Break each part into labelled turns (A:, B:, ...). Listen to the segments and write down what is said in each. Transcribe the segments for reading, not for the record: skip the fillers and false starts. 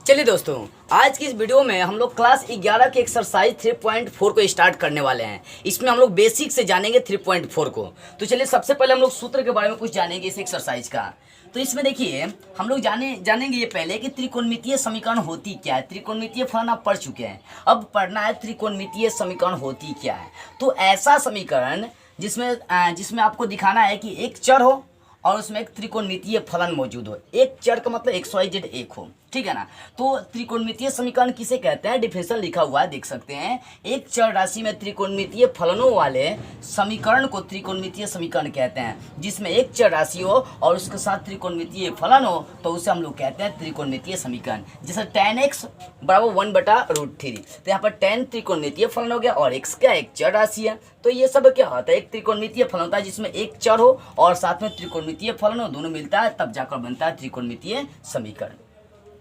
A: चलिए दोस्तों, आज की इस वीडियो में हम लोग क्लास 11 के एक्सरसाइज 3.4 को स्टार्ट करने वाले हैं। इसमें हम लोग बेसिक से जानेंगे 3.4 को। तो चलिए सबसे पहले हम लोग सूत्र के बारे में कुछ जानेंगे इस एक्सरसाइज का। तो इसमें देखिए हम लोग जानेंगे ये पहले कि त्रिकोणमितीय समीकरण होती क्या है। त्रिकोणमितीय फलन आप पढ़ चुके हैं, अब पढ़ना है त्रिकोणमितीय समीकरण होती क्या है। तो ऐसा समीकरण जिसमें आपको दिखाना है कि एक चर हो और उसमें एक त्रिकोणमितीय फलन मौजूद हो। एक चर का मतलब XYZ एक हो, ठीक है ना। तो त्रिकोणमितीय समीकरण किसे कहते हैं, डिफिनेशन लिखा हुआ है, देख सकते हैं। एक चर राशि में त्रिकोणमितीय फलनों वाले समीकरण को त्रिकोणमितीय समीकरण कहते हैं। जिसमें एक चर राशि हो और उसके साथ त्रिकोणमितीय फलन हो तो उसे हम लोग कहते हैं त्रिकोणमितीय समीकरण। जैसे tan x बराबर 1/√3, तो यहाँ पर tan त्रिकोणमितीय फलन हो गया और x क्या एक चर राशि है। तो ये सब क्या होता है, एक त्रिकोणमितीय फलन होता है जिसमें एक चर हो और साथ में त्रिकोणमितीय फलन हो, दोनों मिलता है तब जाकर बनता है त्रिकोणमितीय समीकरण।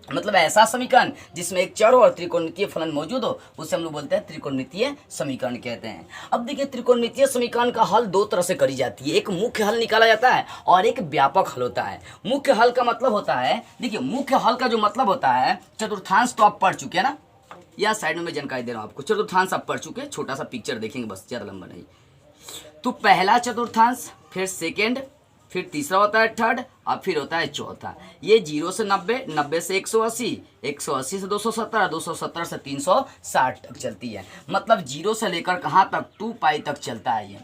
A: मतलब ऐसा समीकरण जिसमें एक चर हो और त्रिकोणमितीय फलन मौजूद हो उसे हम लोग बोलते हैं त्रिकोणमितीय समीकरण कहते हैं। अब देखिए त्रिकोणमितीय समीकरण का हल दो तरह से करी जाती है। एक मुख्य हल निकाला जाता है और एक व्यापक हल होता है। मुख्य हल का मतलब होता है, देखिए मुख्य हल का जो मतलब होता है, चतुर्थांश तो आप पढ़ चुके हैं ना, या साइड में मैं जानकारी दे रहा हूँ आपको। चतुर्थांश आप पढ़ चुके, छोटा सा पिक्चर देखेंगे बस, ज्यादा लंबा नहीं। तो पहला चतुर्थांश, फिर सेकेंड, फिर तीसरा होता है थर्ड और फिर होता है चौथा। ये 0 से 90, 90 से 180, 180 से 270, 270 से 360 तक चलती है। मतलब 0 से लेकर कहाँ तक, 2π तक चलता है ये।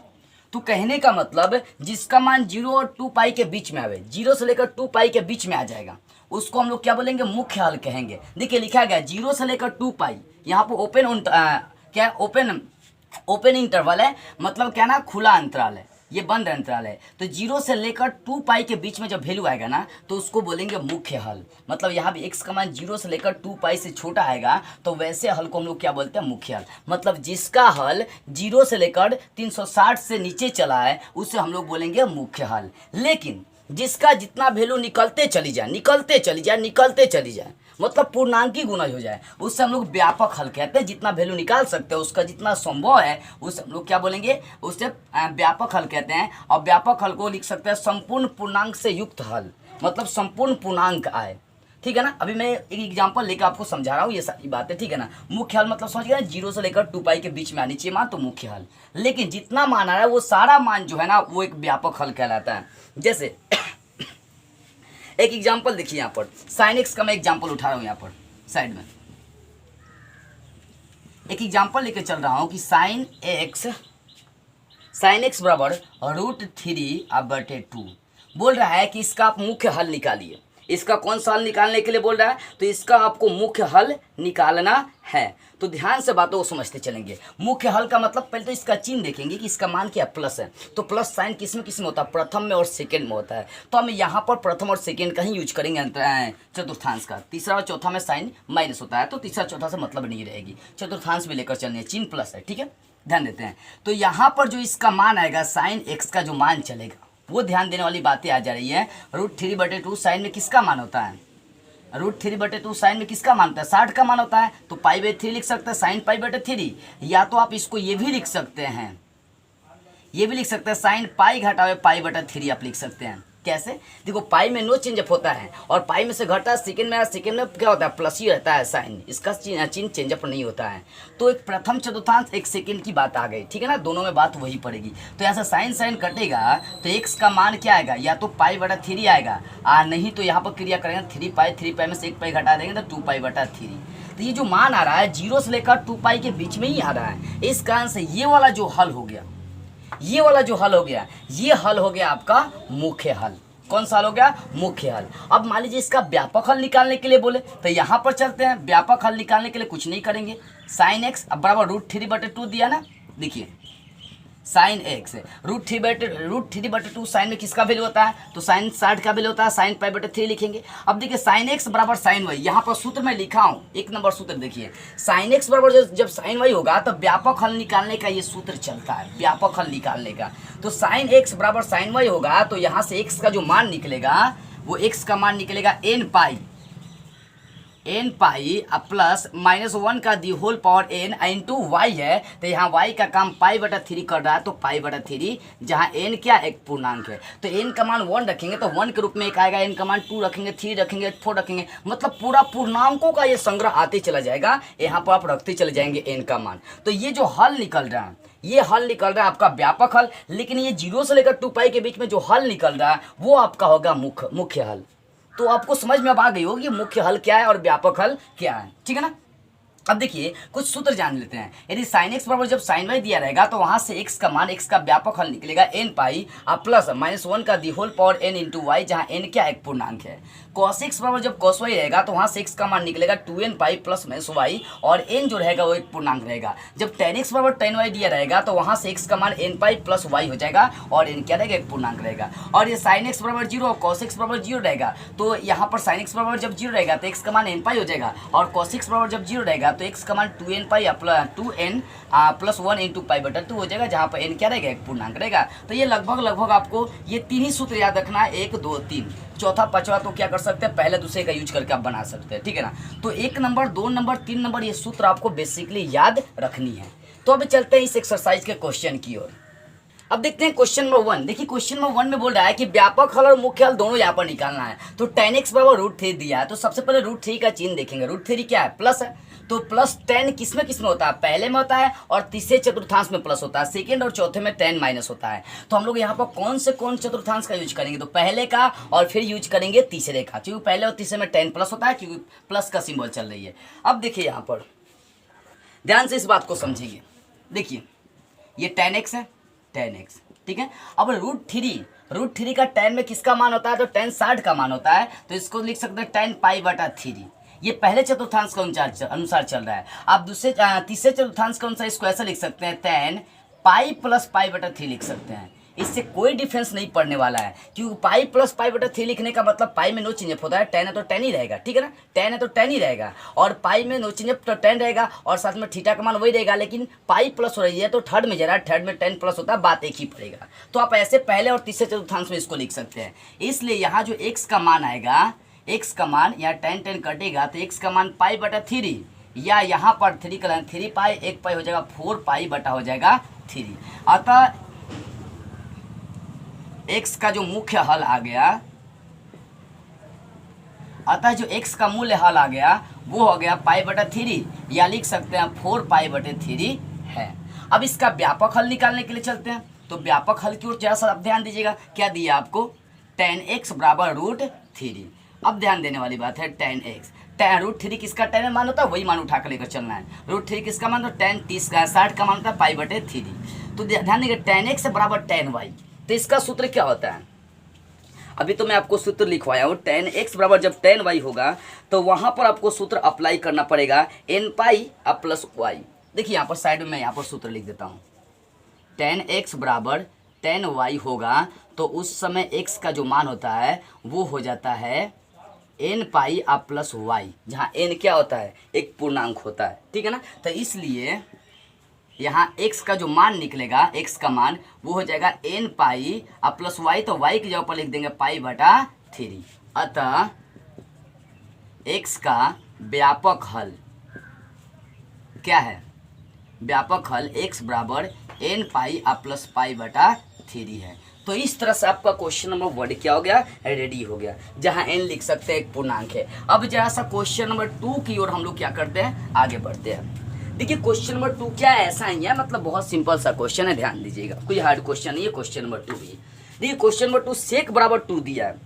A: तो कहने का मतलब जिसका मान 0 और 2π के बीच में आवे, 0 से लेकर 2π के बीच में आ जाएगा, उसको हम लोग क्या बोलेंगे, मुख्य हल कहेंगे। देखिए लिखा गया 0 से लेकर 2π, यहाँ पर ओपन इंटरवल है, मतलब क्या ना, खुला अंतराल है, ये बंद अंतराल है। तो 0 से लेकर 2π के बीच में जब वैल्यू आएगा ना तो उसको बोलेंगे मुख्य हल। मतलब यहाँ भी x का मान 0 से लेकर 2π से छोटा आएगा तो वैसे हल को हम लोग क्या बोलते हैं, मुख्य हल। मतलब जिसका हल 0 से लेकर 360 से नीचे चला है उसे हम लोग बोलेंगे मुख्य हल। लेकिन जिसका जितना वैल्यू निकलते चली जाए, मतलब पूर्णांकी गुना हो जाए, उससे हम लोग व्यापक हल कहते हैं। जितना वैल्यू निकाल सकते हैं, उसका जितना संभव है, उसे हम लोग क्या बोलेंगे, उससे व्यापक हल कहते हैं। और व्यापक हल को लिख सकते हैं संपूर्ण पूर्णांक से युक्त हल, मतलब संपूर्ण पूर्णांक आए, ठीक है ना। अभी मैं एक एग्जांपल लेकर आपको समझा रहा हूँ ये सारी बातें, ठीक है ना। मुख्य हल मतलब समझ गए, 0 से लेकर 2π के बीच में आनी चाहिए मान, तो मुख्य हल। लेकिन जितना मान आ रहा है वो सारा मान जो है ना वो एक व्यापक हल कहलाता है। जैसे एक एग्जांपल देखिए, यहाँ पर sin x का मैं एग्जांपल उठा रहा हूँ, यहाँ पर साइड में एक एग्जांपल लेके चल रहा हूँ कि sin x बराबर √3/2 बोल रहा है कि इसका आप मुख्य हल निकालिए। इसका कौन सा हल निकालने के लिए बोल रहा है, तो इसका आपको मुख्य हल निकालना है। तो ध्यान से बातों को समझते चलेंगे। मुख्य हल का मतलब पहले तो इसका चिन्ह देखेंगे कि इसका मान क्या, प्लस है। तो प्लस साइन किस में होता है, प्रथम में और सेकंड में होता है। तो हम यहाँ पर प्रथम और सेकंड का ही यूज करेंगे चतुर्थांश का। तीसरा और चौथा में साइन माइनस होता है, तो तीसरा चौथा से मतलब नहीं रहेगी। चतुर्थांश भी लेकर चलने, चिन्ह प्लस है, ठीक है, ध्यान देते हैं। तो यहाँ पर जो इसका मान आएगा, साइन x का जो मान चलेगा, वो ध्यान देने वाली बातें आ जा रही है। √3/2 साइन में किसका मान होता है, √3/2 साइन में किसका मान होता है, 60 का मान होता है। तो π/3 लिख सकते हैं, साइन π/3। या तो आप इसको ये भी लिख सकते हैं, साइन पाई घटावे π/3 आप लिख सकते हैं। कैसे, देखो पाई में नो चेंज अप होता है और पाई में से घटा सेकंड में क्या होता है, प्लस ही रहता है साइन, इसका चिन्ह चेंज अप नहीं होता है। तो एक प्रथम चतुर्थांश एक सेकंड की बात आ गई, ठीक है ना, दोनों में बात वही पड़ेगी। तो यहाँ से साइन कटेगा तो x का मान क्या आएगा, या तो π/3 आएगा, नहीं तो यहाँ पर क्रिया करेंगे 3π में से 1π घटा देंगे तो 2π/3। तो ये जो मान आ रहा है 0 से लेकर 2π के बीच में ही आ रहा है। इस कारण से ये वाला जो हल हो गया, ये हल हो गया आपका मुख्य हल। कौन सा हल हो गया, मुख्य हल। अब मान लीजिए इसका व्यापक हल निकालने के लिए बोले तो यहाँ पर चलते हैं। व्यापक हल निकालने के लिए कुछ नहीं करेंगे, sin x अब बराबर √3/2 दिया ना, देखिए sin x √3/2 साइन में किसका वैल्यू होता है, तो साइन 60 का वैल्यू होता है, साइन π/3 लिखेंगे। अब देखिए sin x बराबर sin y, यहाँ पर सूत्र में लिखा हूँ, एक नंबर सूत्र देखिए। sin x बराबर जब sin y होगा तो व्यापक हल निकालने का ये सूत्र चलता है, व्यापक हल निकालने का। तो sin x बराबर sin y होगा तो यहाँ से x का जो मान निकलेगा वो x का मान निकलेगा एन पाई प्लस -1 का the whole power n into y है, तो यहाँ वाई का काम π/3 कर रहा है, तो π/3 जहाँ एन क्या एक पूर्णांक है, तो एन का मान 1 रखेंगे तो 1 के रूप में एक आएगा, एन का मान 2 रखेंगे, 3 रखेंगे, 4 रखेंगे, मतलब पूरा पूर्णांकों का ये संग्रह आते चला जाएगा, यहाँ पर आप रखते चले जाएंगे एन का मान। तो ये जो हल निकल रहा है, ये हल निकल रहा है आपका व्यापक हल, लेकिन ये 0 से लेकर 2 पाई के बीच में जो हल निकल रहा है वो आपका होगा मुख्य हल। तो आपको समझ में अब आ गई होगी मुख्य हल क्या है और व्यापक हल क्या है, ठीक है ना। अब देखिए कुछ सूत्र जान लेते हैं। यदि sin x बराबर जब sin y दिया रहेगा तो वहां से x का मान, x का व्यापक हल निकलेगा n पाई प्लस -1 का the whole power n into y, जहाँ n क्या एक पूर्णांक है। cos x बराबर जब cos y रहेगा तो वहां से x का मान निकलेगा 2n पाई प्लस -y, और n जो रहेगा वो एक पूर्णांक रहेगा। जब tan x बराबर tan y दिया रहेगा तो वहां से x का मान n पाई प्लस y हो जाएगा, और n क्या रहेगा एक पूर्णांक रहेगा। और ये sin x बराबर 0 और cos x बराबर 0 रहेगा, तो यहाँ पर sin x बराबर जब 0 रहेगा तो x का मान n पाई हो जाएगा, और cos x बराबर जब 0 रहेगा तो x का मान 2n पाई प्लस 1 इंटू π/2 हो जाएगा, जहाँ पर n क्या रहेगा एक पूर्णांक रहेगा। तो ये लगभग आपको ये 3 ही सूत्र याद रखना है, 1 2 3, चौथा पांचवा तो क्या कर सकते हैं, पहले दूसरे का यूज करके आप बना सकते हैं, ठीक है ना। तो 1 नंबर 2 नंबर 3 नंबर ये सूत्र आपको बेसिकली याद रखनी है। तो अब चलते हैं इस एक्सरसाइज के क्वेश्चन की ओर। अब देखते हैं क्वेश्चन नंबर 1। देखिए क्वेश्चन नंबर 1 में बोल रहा है कि व्यापक हल और मुख्य हल दोनों यहाँ पर निकालना है। तो tan x बराबर √3 दिया है, तो सबसे पहले √3 का चिन्ह देखेंगे। √3 क्या है, प्लस है, तो प्लस 10 किसमें होता है, पहले में होता है, और तीसरे चतुर्थांश में प्लस होता है, सेकंड और चौथे में 10 माइनस होता है। तो हम लोग यहाँ पर कौन चतुर्थांश का यूज करेंगे, तो पहले का और फिर यूज करेंगे तीसरे का, क्योंकि पहले और तीसरे में 10 प्लस होता है, क्योंकि प्लस का सिंबल चल रही है। अब देखिए यहाँ पर ध्यान से इस बात को समझिए। देखिए ये tan x है, tan x, ठीक है। अब √3 का tan में किसका मान होता है, तो tan 60 का मान होता है, तो इसको लिख सकते हैं tan π/3। ये पहले चतुर्थांश के अनुसार चल रहा है। आप तीसरे चतुर्थांश के अनुसार इसको ऐसा लिख सकते हैं, tan पाई प्लस π/3 लिख सकते हैं। इससे कोई डिफरेंस नहीं पड़ने वाला है, क्योंकि पाई प्लस π/3 लिखने का मतलब पाई में नो चेंज होता है, tan है तो tan ही रहेगा, ठीक है ना, tan है तो tan ही रहेगा, और पाई में नो चेंज तो tan रहेगा, और साथ में थीटा का मान वही रहेगा, लेकिन पाई प्लस हो रही है तो थर्ड में जा रहा है, थर्ड में 10 प्लस होता है, बात एक ही पड़ेगा। तो आप ऐसे पहले और तीसरे चतुर्थांश में इसको लिख सकते हैं। इसलिए यहाँ जो x का मान आएगा, x का मान यहाँ tan कटेगा तो x का मान π/3, या यहाँ पर 3 का 3 पाई 1 पाई हो जाएगा 4 पाई बटा हो जाएगा 3। अतः x का जो मुख्य हल आ गया, अतः जो x का मूल्य हल आ गया वो हो गया π/3, या लिख सकते हैं 4 π/3 है। अब इसका व्यापक हल निकालने के लिए चलते हैं। तो व्यापक हल की ओर जरा सा ध्यान दीजिएगा, क्या दिया आपको, tan x बराबर √3। अब ध्यान देने वाली बात है, tan x, √3 किसका tan में मान होता है, वही मान उठा कर लेकर चलना है। √3 किसका मान, तो tan 60 का मान होता है π/3। तो ध्यान देंगे tan x बराबर tan y, तो इसका सूत्र क्या होता है, अभी तो मैं आपको सूत्र लिखवाया हूँ। tan x बराबर जब tan y होगा तो वहां पर आपको सूत्र अप्लाई करना पड़ेगा, n पाई प्लस y। देखिए यहाँ पर साइड में मैं यहाँ पर सूत्र लिख देता हूँ। tan x बराबर tan y होगा तो उस समय x का जो मान होता है वो हो जाता है n पाई प्लस y, जहाँ n क्या होता है, एक पूर्णांक होता है, ठीक है ना। तो इसलिए यहाँ x का जो मान निकलेगा, x का मान वो हो जाएगा n पाई प्लस y, तो y की जगह पर लिख देंगे π/3। अतः x का व्यापक हल क्या है, व्यापक हल x बराबर n पाई प्लस π/3 है। तो इस तरह से आपका क्वेश्चन नंबर 1 क्या हो गया, रेडी हो गया, जहाँ n लिख सकते हैं एक पूर्णांक है। अब जरा सा क्वेश्चन नंबर 2 की ओर हम लोग क्या करते हैं, आगे बढ़ते हैं। देखिए क्वेश्चन नंबर 2 क्या है, ऐसा ही है, मतलब बहुत सिंपल सा क्वेश्चन है, ध्यान दीजिएगा, कोई हार्ड क्वेश्चन नहीं है। क्वेश्चन नंबर 2 भी देखिए, क्वेश्चन नंबर 2 सेक बराबर 2 दिया है।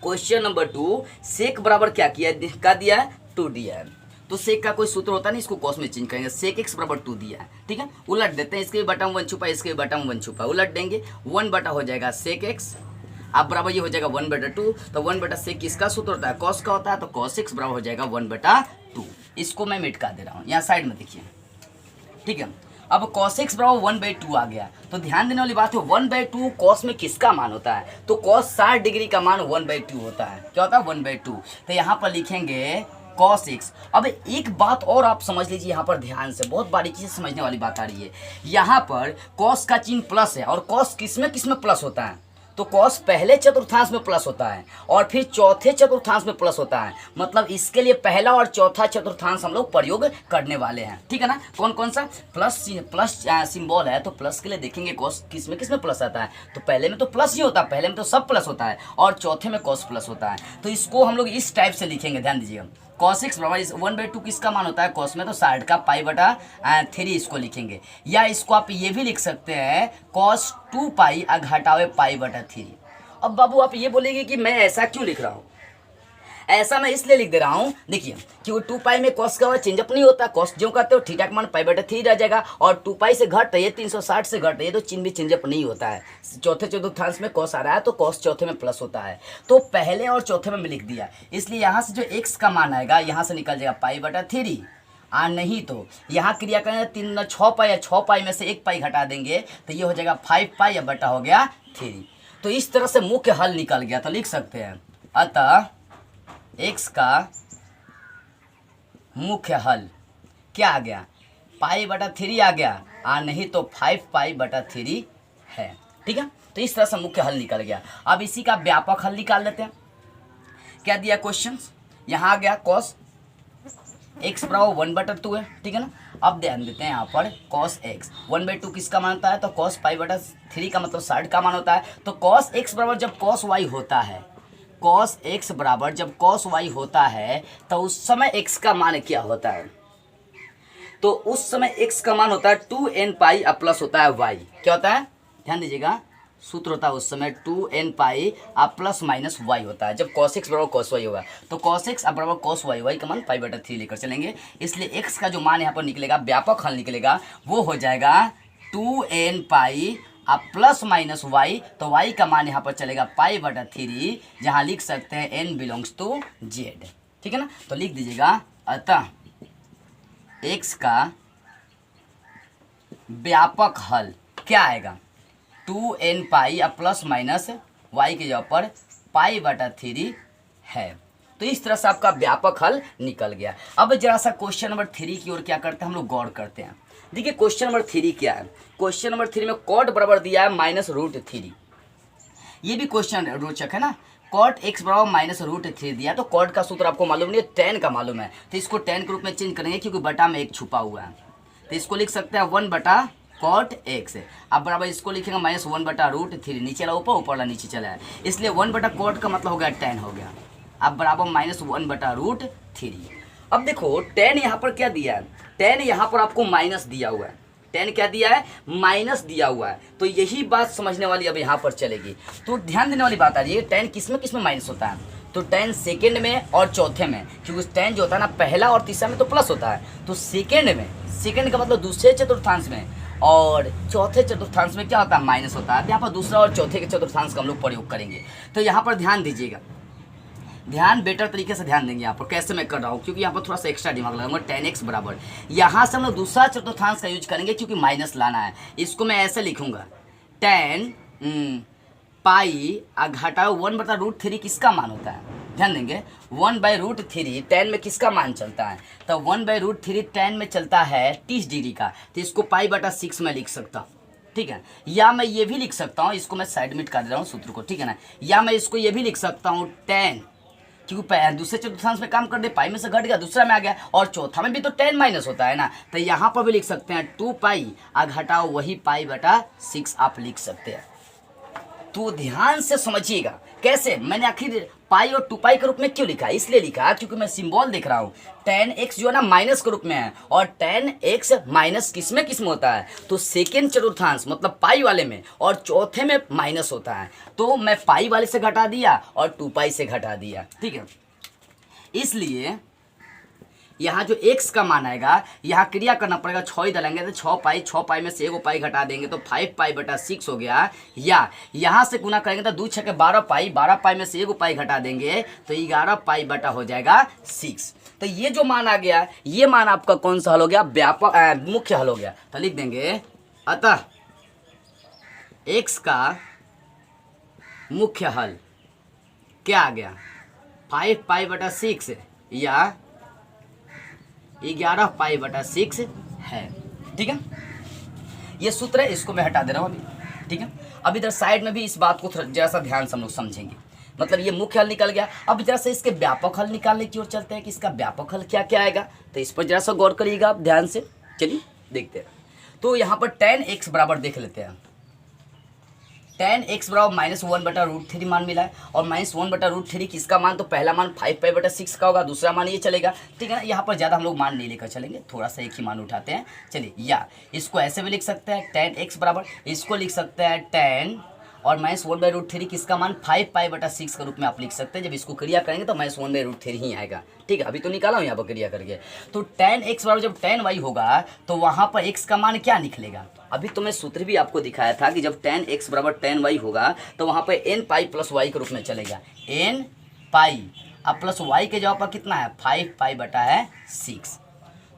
A: क्वेश्चन नंबर 2 सेक बराबर क्या किया है, क्या दिया है, 2 दिया है। तो सेक का कोई सूत्र होता नहीं, इसको कॉस में चेंज करेंगे। सेक x बराबर 2 दिया है, ठीक है, उलट देते हैं, इसके भी बटन 1 छुपा, इसके भी बटन 1 छुपा, उलट देंगे, 1 बटा हो जाएगा सेक x, अब बराबर ये हो जाएगा 1/2। तो 1/सेक किसका सूत्र होता है, कॉस का होता है, तो कॉस x बराबर हो जाएगा 1/2। इसको मैं मिटा दे रहा हूँ, यहाँ साइड में देखिए, ठीक है। अब cos x बराबर 1/2 आ गया। तो ध्यान देने वाली बात है, 1/2 cos में किसका मान होता है, तो cos 60 डिग्री का मान 1/2 होता है। क्या होता है, 1/2। तो यहाँ पर लिखेंगे cos x। अब एक बात और आप समझ लीजिए, यहाँ पर ध्यान से, बहुत बारीकी से समझने वाली बात आ रही है। यहाँ पर cos का चिन्ह प्लस है, और cos किसमें प्लस होता है, तो कॉस पहले चतुर्थांश में प्लस होता है और फिर चौथे चतुर्थांश में प्लस होता है। मतलब इसके लिए पहला और चौथा चतुर्थांश हम लोग प्रयोग करने वाले हैं, ठीक है ना। कौन कौन सा प्लस सिंबल है, तो प्लस के लिए देखेंगे कॉस किस में प्लस आता है। तो पहले में तो प्लस ही होता है, पहले में तो सब प्लस होता है और चौथे में कॉस प्लस होता है। तो इसको हम लोग इस टाइप से लिखेंगे, ध्यान दीजिएगा। कॉस एक्स बराबर 1/2 किसका मान होता है, कॉस में तो 60 का π/3 इसको लिखेंगे। या इसको आप ये भी लिख सकते हैं कॉस 2π घटावे π/3। अब बाबू आप ये बोलेंगे कि मैं ऐसा क्यों लिख रहा हूँ, ऐसा मैं इसलिए लिख दे रहा हूँ, देखिए कि वो 2π में कॉस का चेंजअप नहीं होता, कॉस जो करते हो थीटा का मान π/3 रह जाएगा और 2π से घट रही है 360 से घट रही है तो चिन्ह भी चेंजअप नहीं होता है। चौथे चतुर्थांश में कॉस आ रहा है तो कॉस चौथे में प्लस होता है, तो पहले और चौथे में लिख दिया। इसलिए यहाँ से जो x का मान आएगा यहाँ से निकल जाएगा π/3 नहीं तो यहाँ क्रिया करेंगे 6π में से 1π घटा देंगे तो ये हो जाएगा 5π या बटा हो गया 3। तो इस तरह से मुख्य हल निकल गया। तो लिख सकते हैं अतः x का मुख्य हल क्या आ गया, π/3 आ गया नहीं तो 5π/3 है, ठीक है। तो इस तरह से मुख्य हल निकल गया। अब इसी का व्यापक हल निकाल लेते हैं। क्या दिया क्वेश्चन, यहाँ आ गया cos x बराबर 1/2 है, ठीक है ना। अब ध्यान देते हैं यहाँ पर cos x 1/2 किसका मान होता है, तो cos π/3 का मतलब 60 का मान होता है। तो cos x बराबर जब cos y होता है, cos x बराबर जब cos y होता है तो उस समय x का मान क्या होता है, तो उस समय x का मान होता है 2nπ अब प्लस होता है y। क्या होता है, ध्यान दीजिएगा, सूत्र होता है उस समय 2nπ अब प्लस माइनस y होता है जब cos x बराबर cos y होगा। तो cos x अब बराबर cos y, y का मान π/3 लेकर चलेंगे। इसलिए x का जो मान यहाँ पर निकलेगा, व्यापक हल निकलेगा, वो हो जाएगा 2nπ अब प्लस माइनस y। तो y का मान यहाँ पर चलेगा π/3, जहाँ लिख सकते हैं n बिलोंग्स टू z, ठीक है ना। तो लिख दीजिएगा अतः x का व्यापक हल क्या आएगा, 2nπ अब प्लस माइनस y के जगह पर π/3 है। तो इस तरह से आपका व्यापक हल निकल गया। अब जरा सा क्वेश्चन नंबर 3 की ओर क्या करते हैं हम लोग गौर करते हैं। देखिए क्वेश्चन नंबर 3 क्या है, क्वेश्चन नंबर 3 में कॉट बराबर दिया है -√3। ये भी क्वेश्चन रोचक है ना। कॉट x बराबर -√3 दिया, तो कॉट का सूत्र आपको मालूम नहीं है, tan का मालूम है, तो इसको tan के रूप में चेंज करेंगे क्योंकि बटा में एक छुपा हुआ है। तो इसको लिख सकते हैं 1/cot x। अब बराबर इसको लिखेंगे -1/√3, नीचे वाला ऊपर, ऊपर वाला नीचे चला है, इसलिए 1/cot का मतलब हो गया tan हो गया। अब बराबर -1/√3। अब देखो tan यहाँ पर क्या दिया है, tan यहाँ पर आपको माइनस दिया हुआ है, tan क्या दिया है, माइनस दिया हुआ है। तो यही बात समझने वाली अब यहाँ पर चलेगी। तो ध्यान देने वाली बात आ रही है, tan किस में माइनस होता है, तो tan सेकेंड में और चौथे में, क्योंकि tan जो होता है ना पहला और तीसरा में तो प्लस होता है, तो सेकेंड में, सेकेंड का मतलब दूसरे चतुर्थांश में, और चौथे चतुर्थांश में क्या होता है, माइनस होता है। यहाँ पर दूसरा और चौथे के चतुर्थांश का हम लोग प्रयोग करेंगे। तो यहाँ पर ध्यान दीजिएगा, ध्यान बेटर तरीके से ध्यान देंगे यहाँ पर, कैसे मैं कर रहा हूँ, क्योंकि यहाँ पर थोड़ा सा एक्स्ट्रा दिमाग लगाऊंगा। tan x बराबर यहाँ से हम लोग दूसरा चतुर्थांश का यूज करेंगे क्योंकि माइनस लाना है। इसको मैं ऐसे लिखूंगा tan π घटाओ 1/√3 किसका मान होता है, ध्यान देंगे 1/√3 tan में किसका मान चलता है, तो 1/√3 tan में चलता है 30 डिग्री का, तो इसको π/6 में लिख सकता हूँ, ठीक है। या मैं ये भी लिख सकता हूँ, इसको मैं साइड में कर दे रहा हूँ सूत्र को, ठीक है ना। या मैं इसको ये भी लिख सकता हूँ tan, क्योंकि दूसरे चतुर्थांश में काम कर दे, पाई में से घट गया, दूसरा में आ गया, और चौथा में भी तो tan माइनस होता है ना, तो यहाँ पर भी लिख सकते हैं 2π घटाओ वही π/6 आप लिख सकते हैं। तो ध्यान से समझिएगा कैसे मैंने आखिर पाई और 2π के रूप में क्यों लिखा, इसलिए लिखा क्योंकि मैं सिंबल देख रहा हूँ। tan x जो है ना माइनस के रूप में है, और tan x माइनस किस में होता है, तो सेकेंड चतुर्थांश मतलब पाई वाले में, और चौथे में माइनस होता है। तो मैं पाई वाले से घटा दिया और 2π से घटा दिया, ठीक है। इसलिए यहाँ जो x का मान आएगा, यहाँ क्रिया करना पड़ेगा, 6 ही डालेंगे तो 6π में से 1π घटा देंगे तो 5π/6 हो गया। या यहाँ से गुना करेंगे तो 2 × 6 12π, 12π में से 1π घटा देंगे तो 11π हो जाएगा 6। तो ये जो मान आ गया, ये मान आपका कौन सा हल हो गया, व्यापक मुख्य हल हो गया। तो लिख देंगे अतः x का मुख्य हल क्या आ गया, 5π/6 या 11π/6 है, ठीक है। ये सूत्र है, इसको मैं हटा दे रहा हूँ अभी। ठीक है। अब इधर साइड में भी इस बात को थोड़ा जरा सा ध्यान से हम लोग समझेंगे। मतलब ये मुख्य हल निकल गया। अब जरा सा इसके व्यापक हल निकालने की ओर चलते हैं कि इसका व्यापक हल क्या क्या आएगा, तो इस पर जरा सा गौर करिएगा आप ध्यान से। चलिए देखते हैं। तो यहाँ पर tan x बराबर देख लेते हैं। tan x बराबर -1/√3 मान मिला है, और -1/√3 किसका मान, तो पहला मान 5π/6 का होगा, दूसरा मान ये चलेगा, ठीक है ना। यहाँ पर ज़्यादा हम लोग मान नहीं लेकर चलेंगे, थोड़ा सा एक ही मान उठाते हैं। चलिए, या इसको ऐसे भी लिख सकते हैं tan x बराबर, इसको लिख सकते हैं tan और -1/√3 किसका मान 5π/6 के रूप में आप लिख सकते हैं। जब इसको क्रिया करेंगे तो -1/√3 ही आएगा, ठीक है। अभी तो निकाला हूँ यहाँ पर क्रिया करके। तो tan x बराबर जब tan y होगा तो वहाँ पर x का मान क्या निकलेगा। अभी तो मैं सूत्र भी आपको दिखाया था कि जब tan x बराबर tan y होगा तो वहाँ पर n π + y के रूप में चलेगा, n π। अब प्लस y के जगह पर कितना है 5π/6।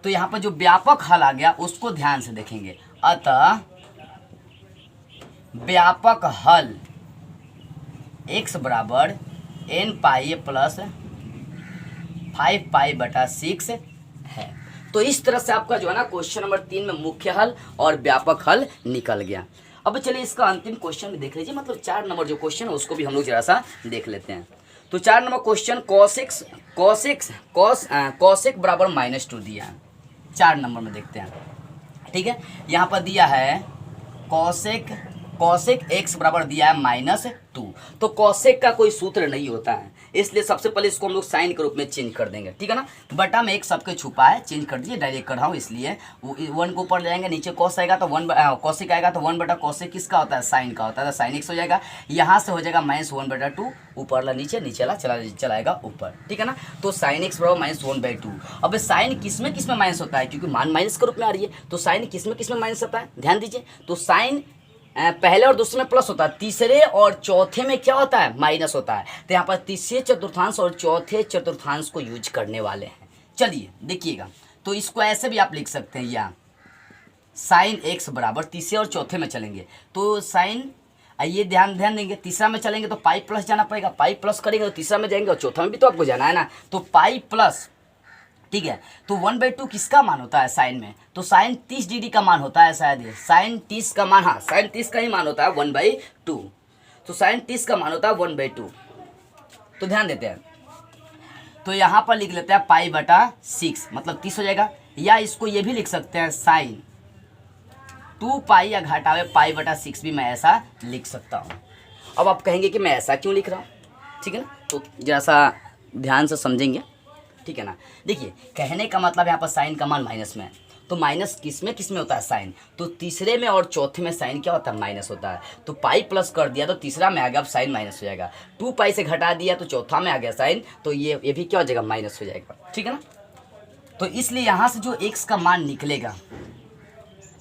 A: तो यहाँ पर जो व्यापक हल आ गया उसको ध्यान से देखेंगे। अतः व्यापक हल x बराबर n π + 5π/6 है। तो इस तरह से आपका जो है ना क्वेश्चन नंबर 3 में मुख्य हल और व्यापक हल निकल गया। अब चलिए इसका अंतिम क्वेश्चन भी देख लीजिए, मतलब 4 नंबर जो क्वेश्चन है उसको भी हम लोग जरा सा देख लेते हैं। तो 4 नंबर क्वेश्चन cos x बराबर -2 दिया है। 4 नंबर में देखते हैं, ठीक है। यहाँ पर दिया है cosec x बराबर दिया है -2। तो cosec का कोई सूत्र नहीं होता है, इसलिए सबसे पहले इसको हम लोग साइन के रूप में चेंज कर देंगे, ठीक है ना। बटा में एक सबके छुपा है, चेंज कर दीजिए, डायरेक्ट कर रहा हूँ इसलिए। 1 को ऊपर ले जाएंगे, नीचे cos आएगा तो 1 cosec आएगा तो 1/cosec किसका होता है, साइन का होता है, तो साइन x हो जाएगा। यहाँ से हो जाएगा -1/2, ऊपर ला नीचे, नीचे ला चलाएगा ऊपर, ठीक है ना। तो साइन x बराबर -1/2। अब साइन किस में माइनस होता है, क्योंकि मान माइनस के रूप में आ रही है, तो साइन किस में माइनस होता है, ध्यान दीजिए। तो साइन पहले और दूसरे में प्लस होता है, तीसरे और चौथे में क्या होता है, माइनस होता है। तो यहाँ पर तीसरे चतुर्थांश और चौथे चतुर्थांश को यूज करने वाले हैं। चलिए देखिएगा, तो इसको ऐसे भी आप लिख सकते हैं, या साइन x बराबर तीसरे और चौथे में चलेंगे तो साइन, ये ध्यान देंगे, तीसरा में चलेंगे तो पाई प्लस जाना पड़ेगा, पाई प्लस करेंगे तो तीसरा में जाएंगे और चौथा में भी तो आपको जाना है ना, तो पाई प्लस, ठीक है। तो 1/2 किसका मान होता है साइन में, तो साइन 30 डिग्री का मान होता है, शायद ये साइन 30 का मान, हाँ साइन 30 का ही मान होता है 1/2। तो साइन 30 का मान होता है 1/2। तो ध्यान देते हैं, तो यहाँ पर लिख लेते हैं π/6 मतलब 30 हो जाएगा, या इसको ये भी लिख सकते हैं साइन 2π या घटावे π/6 भी मैं ऐसा लिख सकता हूँ। अब आप कहेंगे कि मैं ऐसा क्यों लिख रहा हूँ, ठीक है ना, तो जरा सा ध्यान से समझेंगे, ठीक है ना। देखिए कहने का मतलब यहाँ पर साइन का मान माइनस में है, तो माइनस किस में होता है, साइन। तो तीसरे में और चौथे में साइन क्या होता है, माइनस होता है। तो पाई प्लस कर दिया तो तीसरा में आ गया, अब साइन माइनस हो जाएगा। 2π से घटा दिया तो चौथा में आ गया साइन, तो ये भी क्या हो जाएगा, माइनस हो जाएगा, ठीक है ना। तो इसलिए यहाँ से जो x का मान निकलेगा,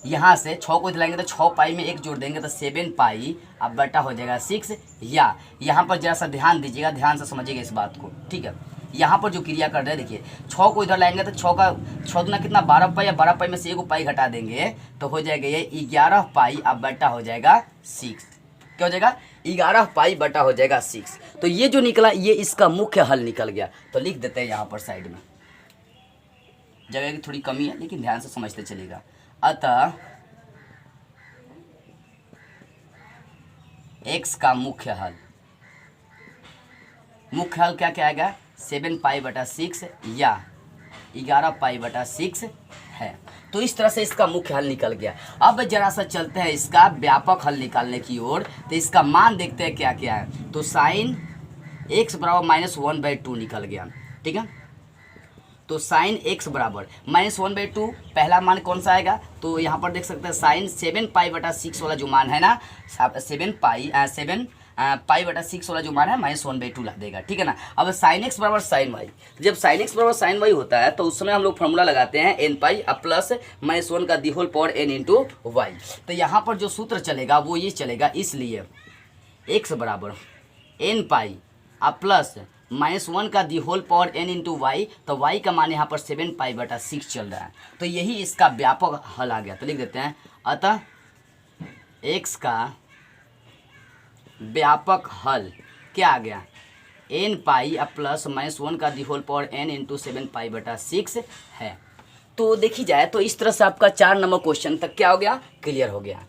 A: यहाँ से 6 को दिलाएंगे तो 6π में 1 जोड़ देंगे तो 7π, अब बटा हो जाएगा 6। या यहाँ पर जरा सा ध्यान दीजिएगा, ध्यान से समझिएगा इस बात को, ठीक है। यहाँ पर जो क्रिया कर रहे हैं, देखिए 6 को इधर लाएंगे तो 6 दूना कितना 12π, या 12π में से 1 पाई घटा देंगे तो हो जाएगा ये 11π, अब बटा हो जाएगा 6। क्या हो जाएगा, 11π बटा हो जाएगा 6। तो ये जो निकला ये इसका मुख्य हल निकल गया। तो लिख देते हैं यहाँ पर साइड में, जगह की थोड़ी कमी है लेकिन ध्यान से समझते चलेगा। अतः x का मुख्य हल क्या क्या आएगा, 7π/6 या 11π/6 है। तो इस तरह से इसका मुख्य हल निकल गया। अब जरा सा चलते हैं इसका व्यापक हल निकालने की ओर। तो इसका मान देखते हैं क्या क्या है। तो साइन x बराबर -1/2 निकल गया, ठीक है। तो साइन x बराबर -1/2, पहला मान कौन सा आएगा, तो यहाँ पर देख सकते हैं साइन 7π/6 वाला जो मान है ना, 7π/6 वाला जो मान है -1/2 ला देगा, ठीक है ना। अब साइन x बराबर साइन y, जब साइन x बराबर साइन y होता है तो उस समय हम लोग फॉर्मूला लगाते हैं n π प्लस -1 का the whole power n into y. तो यहाँ पर जो सूत्र चलेगा वो ये चलेगा, इसलिए x बराबर n π प्लस -1 का the whole power n into y. तो y का मान यहाँ पर 7π/6 चल रहा है। तो यही इसका व्यापक हल आ गया। तो लिख देते हैं, अतः x का व्यापक हल क्या आ गया, n π प्लस -1 का the whole power n into 7π/6 है। तो देखी जाए तो इस तरह से आपका 4 नंबर क्वेश्चन तक क्या हो गया, क्लियर हो गया।